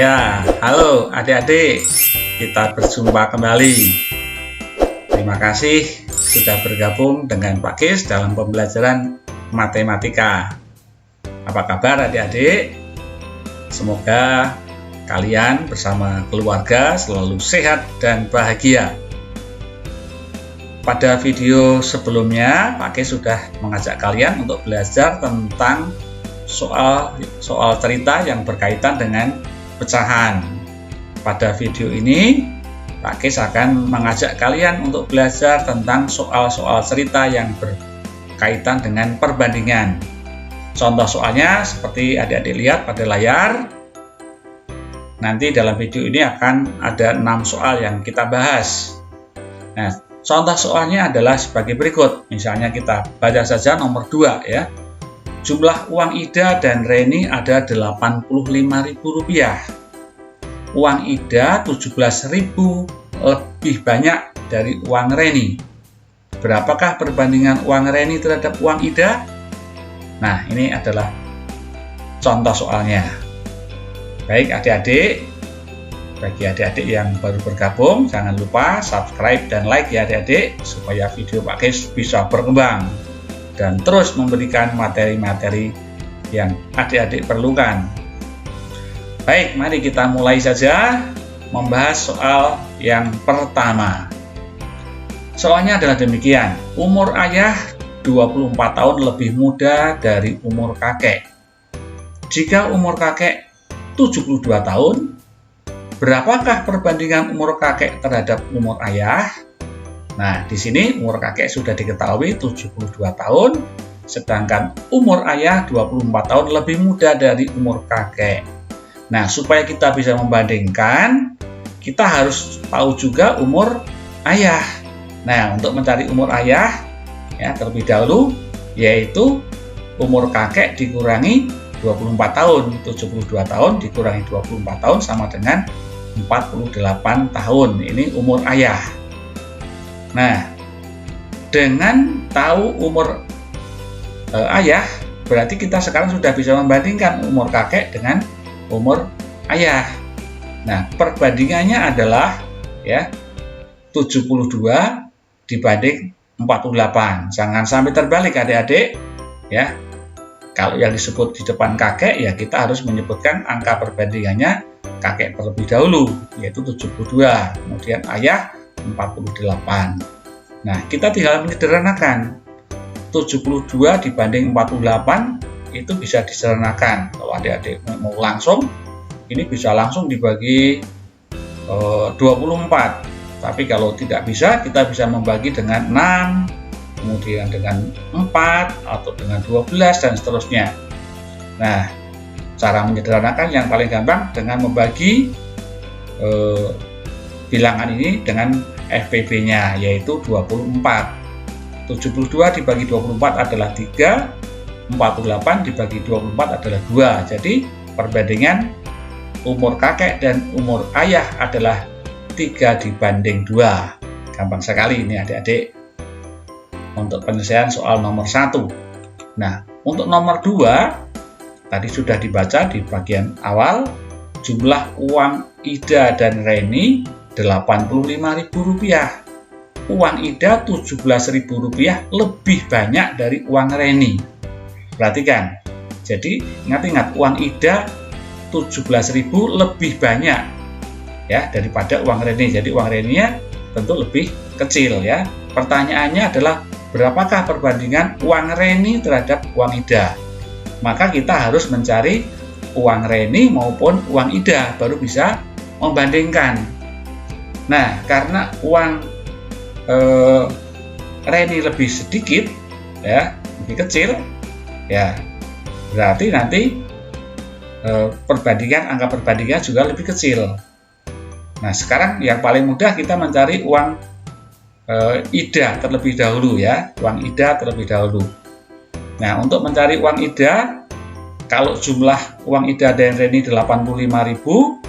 Ya, halo adik-adik, kita berjumpa kembali. Terima kasih sudah bergabung dengan Pak Kis dalam pembelajaran matematika. Apa kabar adik-adik? Semoga kalian bersama keluarga selalu sehat dan bahagia. Pada video sebelumnya, Pak Kis sudah mengajak kalian untuk belajar tentang soal cerita yang berkaitan dengan pecahan. Pada video ini, Pak Kis akan mengajak kalian untuk belajar tentang soal-soal cerita yang berkaitan dengan perbandingan. Contoh soalnya seperti adik-adik lihat pada layar. Nanti dalam video ini akan ada 6 soal yang kita bahas. Nah, contoh soalnya adalah sebagai berikut. Misalnya kita baca saja nomor 2 ya. Jumlah uang Ida dan Reni ada Rp85.000. Uang Ida 17.000 lebih banyak dari uang Reni. Berapakah perbandingan uang Reni terhadap uang Ida? Nah, ini adalah contoh soalnya. Baik adik-adik, bagi adik-adik yang baru bergabung, jangan lupa subscribe dan like ya adik-adik, supaya video Pak Kis bisa berkembang dan terus memberikan materi-materi yang adik-adik perlukan. Baik, mari kita mulai saja membahas soal yang pertama. Soalnya adalah demikian. Umur ayah 24 tahun lebih muda dari umur kakek. Jika umur kakek 72 tahun, berapakah perbandingan umur kakek terhadap umur ayah? Nah, di sini umur kakek sudah diketahui 72 tahun, sedangkan umur ayah 24 tahun lebih muda dari umur kakek. Nah, supaya kita bisa membandingkan, kita harus tahu juga umur ayah. Nah, untuk mencari umur ayah, ya terlebih dahulu, yaitu umur kakek dikurangi 24 tahun. 72 tahun dikurangi 24 tahun sama dengan 48 tahun. Ini umur ayah. Nah, dengan tahu umur ayah, berarti kita sekarang sudah bisa membandingkan umur kakek dengan umur ayah. Nah, perbandingannya adalah ya 72 dibanding 48. Jangan sampai terbalik adik-adik ya. Kalau yang disebut di depan kakek ya kita harus menyebutkan angka perbandingannya kakek terlebih dahulu, yaitu 72, kemudian ayah 48. Nah, kita tinggal menyederhanakan. 72 dibanding 48 itu bisa disederhanakan. Kalau adik-adik mau langsung, ini bisa langsung dibagi 24. Tapi kalau tidak bisa, kita bisa membagi dengan 6, kemudian dengan 4, atau dengan 12, dan seterusnya. Nah, cara menyederhanakan yang paling gampang dengan membagi bilangan ini dengan FPB-nya, yaitu 24. 72 dibagi 24 adalah 3, 48 dibagi 24 adalah 2. Jadi perbandingan umur kakek dan umur ayah adalah 3 dibanding 2. Gampang sekali ini adik-adik untuk penyelesaian soal nomor 1. Nah, untuk nomor 2 tadi sudah dibaca di bagian awal. Jumlah uang Ida dan Reni Rp85.000. Uang Ida Rp17.000 lebih banyak dari uang Reni. Perhatikan. Jadi ingat-ingat, uang Ida 17.000 lebih banyak ya daripada uang Reni. Jadi uang Reni-nya tentu lebih kecil ya. Pertanyaannya adalah berapakah perbandingan uang Reni terhadap uang Ida? Maka kita harus mencari uang Reni maupun uang Ida baru bisa membandingkan. Nah, karena uang Reni lebih sedikit ya, lebih kecil ya, berarti nanti angka perbandingan juga lebih kecil. Nah, sekarang yang paling mudah kita mencari uang Ida terlebih dahulu ya, uang Ida terlebih dahulu. Nah, untuk mencari uang Ida, kalau jumlah uang Ida dan Reni 85.000,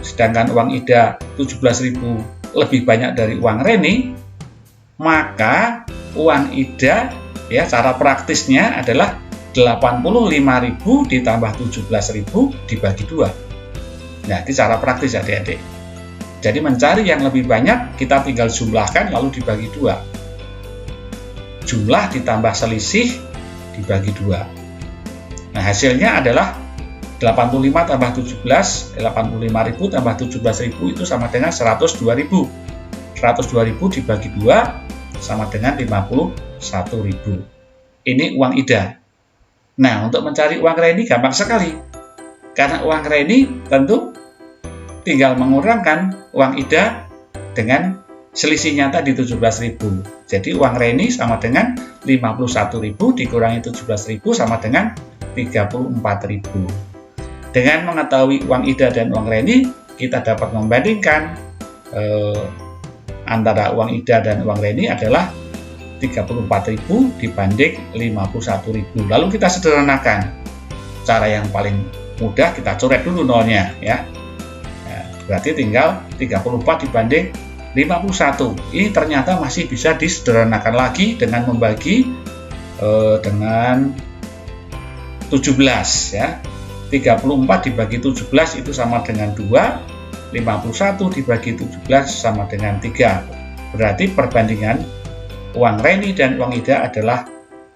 sedangkan uang Ida 17.000 lebih banyak dari uang Reni, maka uang Ida ya cara praktisnya adalah 85.000 ditambah 17.000 dibagi 2. Nah, ini cara praktis adik-adik. Jadi mencari yang lebih banyak, kita tinggal jumlahkan lalu dibagi 2. Jumlah ditambah selisih dibagi 2. Nah, hasilnya adalah 85 tambah 17, 85.000 tambah 17.000 itu sama dengan 102.000. 102.000 dibagi 2 sama dengan 51.000. Ini uang IDA. Nah, untuk mencari uang reni gampang sekali. Karena uang reni tentu tinggal mengurangkan uang IDA dengan selisihnya tadi 17.000. Jadi uang reni sama dengan 51.000 dikurangi 17.000 sama dengan 34.000. Dengan mengetahui uang IDA dan uang reni, kita dapat membandingkan antara uang IDA dan uang reni adalah 34.000 dibanding 51.000. Lalu kita sederhanakan. Cara yang paling mudah kita coret dulu nolnya ya. Berarti tinggal 34 dibanding 51. Ini ternyata masih bisa disederhanakan lagi dengan membagi dengan 17 ya. 34 dibagi 17 itu sama dengan 2. 51 dibagi 17 sama dengan 3. Berarti perbandingan uang reni dan uang IDA adalah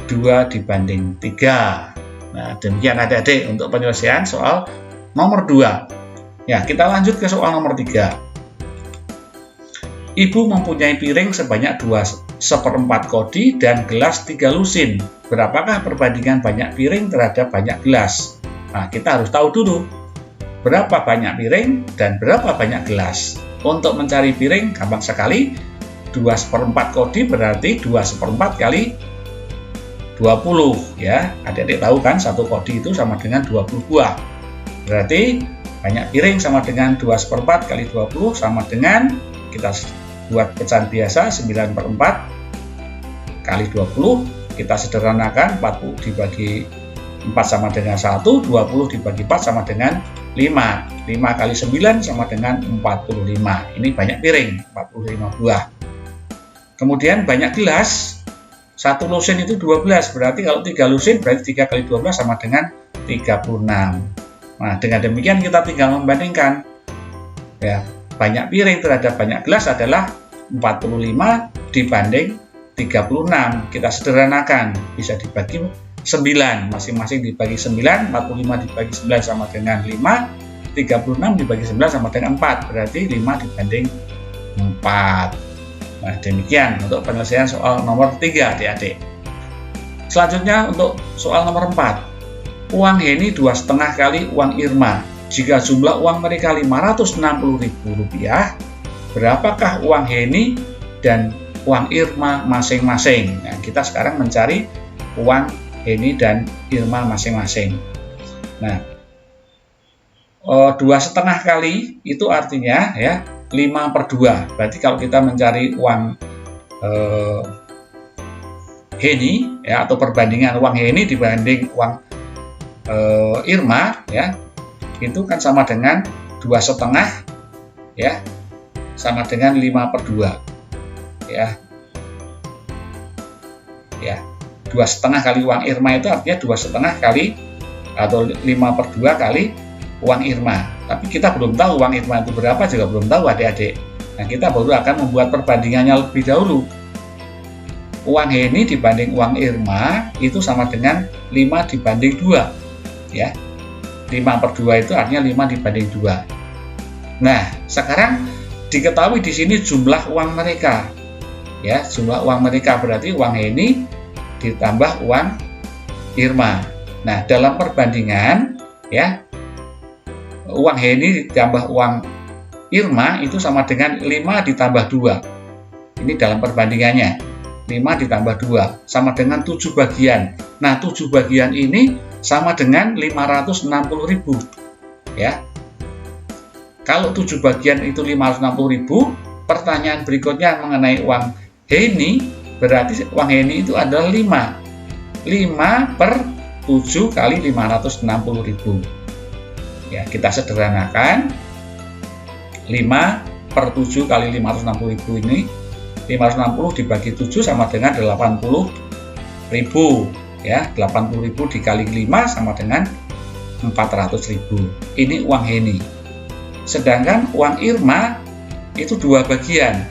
2 dibanding 3. Nah, demikian adik-adik untuk penyelesaian soal nomor 2. Ya, kita lanjut ke soal nomor 3. Ibu mempunyai piring sebanyak 2/4 kodi dan gelas 3 lusin. Berapakah perbandingan banyak piring terhadap banyak gelas? Nah, kita harus tahu dulu berapa banyak piring dan berapa banyak gelas. Untuk mencari piring gampang sekali. 2/4 kodi berarti 2/4 kali 20 ya. Adik-adik tahu kan 1 kodi itu sama dengan 20 buah. Berarti banyak piring sama dengan 2/4 kali 20 sama dengan, kita buat pecahan biasa, 9/4 kali 20. Kita sederhanakan, 40 dibagi 4 sama dengan 1, 20 dibagi 4 sama dengan 5. 5 kali 9 sama dengan 45. Ini banyak piring, 45 buah. Kemudian banyak gelas, 1 lusin itu 12, berarti kalau 3 lusin berarti 3 kali 12 sama dengan 36. Nah, dengan demikian kita tinggal membandingkan. Ya, banyak piring terhadap banyak gelas adalah 45 dibanding 36. Kita sederhanakan, bisa dibagi 9, masing-masing dibagi 9, 45 dibagi 9 sama dengan 5, 36 dibagi 9 sama dengan 4, berarti 5 dibanding 4. Nah, demikian untuk penyelesaian soal nomor 3 adik-adik. Selanjutnya untuk soal nomor 4. Uang Heni 2,5 kali uang Irma. Jika jumlah uang mereka Rp560.000, berapakah uang Heni dan uang Irma masing-masing? Nah, kita sekarang mencari uang Heni dan Irma masing-masing. Nah, 2,5 kali itu artinya ya 5/2. Berarti kalau kita mencari uang Heni ya, atau perbandingan uang Heni dibanding uang Irma ya, itu kan sama dengan 2,5 ya, sama dengan 5/2 ya. Ya, 2,5 kali uang Irma itu artinya 2,5 kali atau 5/2 kali uang Irma. Tapi kita belum tahu uang Irma itu berapa, juga belum tahu adik-adik. Nah, kita baru akan membuat perbandingannya lebih dahulu. Uang Heni dibanding uang Irma itu sama dengan 5 dibanding 2 ya. 5/2 itu artinya 5 dibanding 2. Nah, sekarang diketahui di sini jumlah uang mereka. Ya, jumlah uang mereka berarti uang Heni ditambah uang Irma. Nah, dalam perbandingan ya, uang Heni ditambah uang Irma itu sama dengan 5 ditambah 2. Ini dalam perbandingannya. 5 ditambah 2 sama dengan 7 bagian. Nah, 7 bagian ini sama dengan 560.000 ya. Kalau 7 bagian itu 560.000, pertanyaan berikutnya mengenai uang Heni, berarti uang Heni itu adalah 5. 5/7 kali 560.000. Ya, kita sederhanakan. 5/7 kali 560.000 ini, 560 dibagi 7 sama dengan 80.000 ya. 80.000 dikali 5 sama dengan 400.000. Ini uang Heni. Sedangkan uang Irma itu 2 bagian.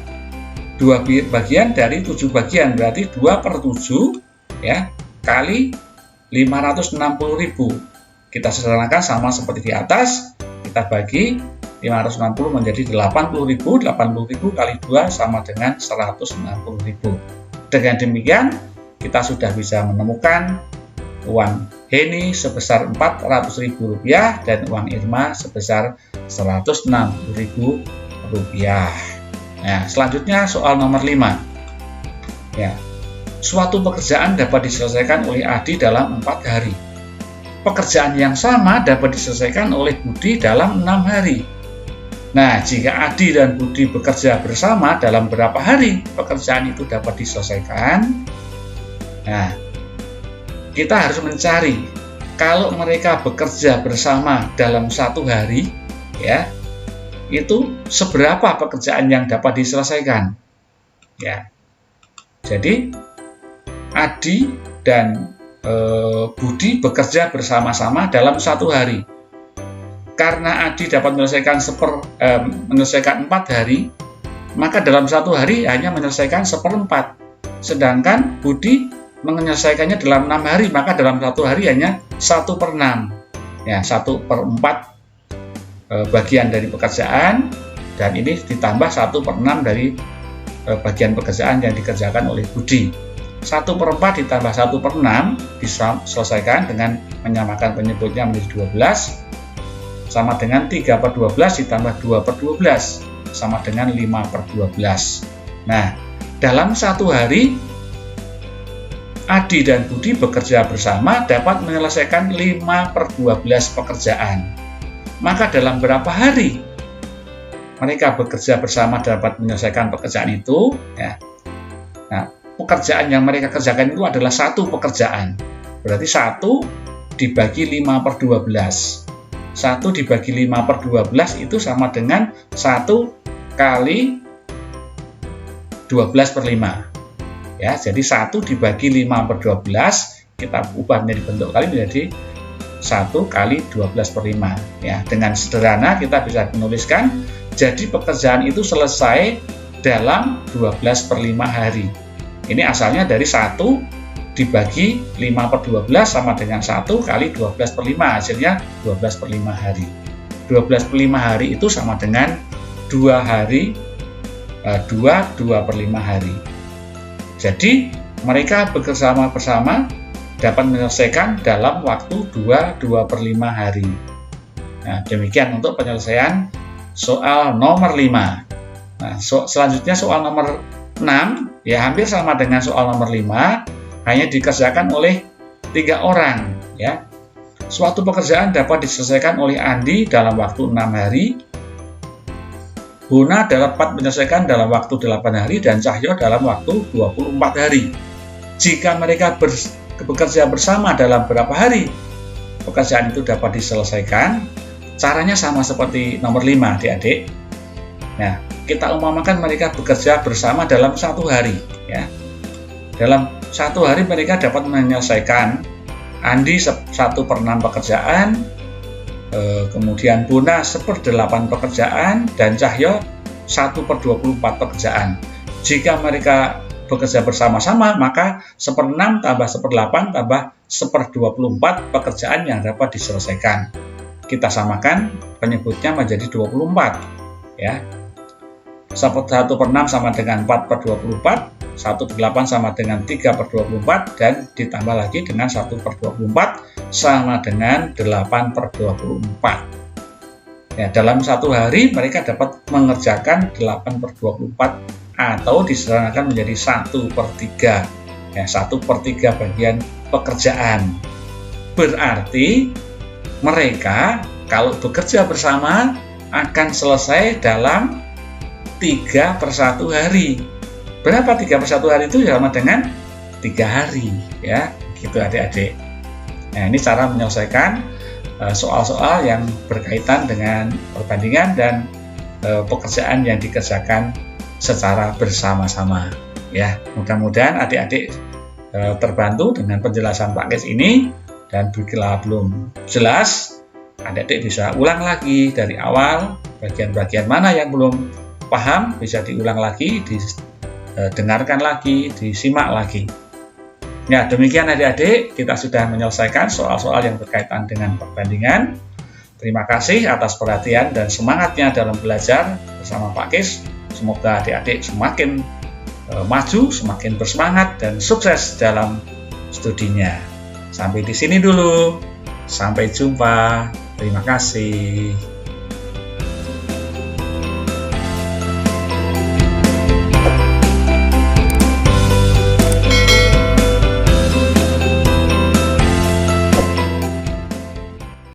2 bagian dari 7 bagian, berarti 2/7 ya kali 560.000. Kita sederhanakan sama seperti di atas, kita bagi 560 menjadi 80.000, 80.000 kali 2 sama dengan 160.000. Dengan demikian, kita sudah bisa menemukan uang Heni sebesar Rp400.000 dan uang Irma sebesar Rp160.000. Nah, selanjutnya soal nomor 5. Ya, suatu pekerjaan dapat diselesaikan oleh Adi dalam 4 hari. Pekerjaan yang sama dapat diselesaikan oleh Budi dalam 6 hari. Nah, jika Adi dan Budi bekerja bersama dalam berapa hari pekerjaan itu dapat diselesaikan? Nah, kita harus mencari kalau mereka bekerja bersama dalam 1 hari, ya, itu seberapa pekerjaan yang dapat diselesaikan? Ya, jadi Adi dan Budi bekerja bersama-sama dalam 1 hari. Karena Adi dapat menyelesaikan 4 hari, maka dalam 1 hari hanya menyelesaikan 1/4. Sedangkan Budi menyelesaikannya dalam 6 hari, maka dalam 1 hari hanya 1/6. Ya, 1/4 bagian dari pekerjaan, dan ini ditambah 1/6 dari bagian pekerjaan yang dikerjakan oleh Budi. 1/4 ditambah 1/6 diselesaikan dengan menyamakan penyebutnya menjadi 12, sama dengan 3/12 ditambah 2/12 sama dengan 5/12. Nah, dalam 1 hari Adi dan Budi bekerja bersama dapat menyelesaikan 5/12 pekerjaan. Maka dalam berapa hari mereka bekerja bersama dapat menyelesaikan pekerjaan itu? Ya. Nah, pekerjaan yang mereka kerjakan itu adalah 1 pekerjaan. Berarti 1 dibagi 5/12. 1 dibagi 5/12 itu sama dengan 1 kali 12/5. Ya, jadi 1 dibagi 5/12 kita ubah menjadi bentuk kali menjadi 1 kali 12/5. Ya, dengan sederhana kita bisa menuliskan jadi pekerjaan itu selesai dalam 12/5 hari. Ini asalnya dari 1 dibagi 5/12 sama dengan 1 kali 12/5, hasilnya 12/5 hari. 12/5 hari itu sama dengan 2 hari, 2/5 hari. Jadi mereka bekerjasama bersama dapat menyelesaikan dalam waktu 2/5 hari. Nah, demikian untuk penyelesaian soal nomor 5. Nah, selanjutnya soal nomor 6, ya hampir sama dengan soal nomor 5, hanya dikerjakan oleh 3 orang. Ya. Suatu pekerjaan dapat diselesaikan oleh Andi dalam waktu 6 hari, Buna dapat menyelesaikan dalam waktu 8 hari, dan Cahyo dalam waktu 24 hari. Jika mereka bekerja bersama dalam berapa hari pekerjaan itu dapat diselesaikan? Caranya sama seperti nomor 5, adik-adik. Nah, kita umpamakan mereka bekerja bersama dalam 1 hari. Ya. Dalam 1 hari mereka dapat menyelesaikan Andi 1/6 pekerjaan, kemudian Buna 1/8 pekerjaan, dan Cahyo 1/24 pekerjaan. Jika mereka bekerja bersama-sama, maka 1/6 tambah 1/8 tambah 1/24 pekerjaan yang dapat diselesaikan. Kita samakan penyebutnya menjadi 24. Ya. 1/6 sama dengan 4/24, 1/8 sama dengan 3/24, dan ditambah lagi dengan 1/24 sama dengan 8/24. Ya, dalam 1 hari mereka dapat mengerjakan 8/24 atau disederhanakan menjadi 1/3. Ya, 1/3 bagian pekerjaan. Berarti mereka kalau bekerja bersama akan selesai dalam 3/1 hari. Berapa 3/1 hari itu? Sama dengan 3 hari. Ya, gitu adik-adik. Nah, ini cara menyelesaikan soal-soal yang berkaitan dengan perbandingan dan pekerjaan yang dikerjakan secara bersama-sama. Ya, mudah-mudahan adik-adik terbantu dengan penjelasan Pak Kes ini, dan bila belum jelas, adik-adik bisa ulang lagi dari awal bagian-bagian mana yang belum paham bisa diulang lagi, didengarkan lagi, disimak lagi. Ya, demikian adik-adik, kita sudah menyelesaikan soal-soal yang berkaitan dengan perbandingan. Terima kasih atas perhatian dan semangatnya dalam belajar bersama Pak Kis. Semoga adik-adik semakin maju, semakin bersemangat dan sukses dalam studinya. Sampai di sini dulu. Sampai jumpa. Terima kasih.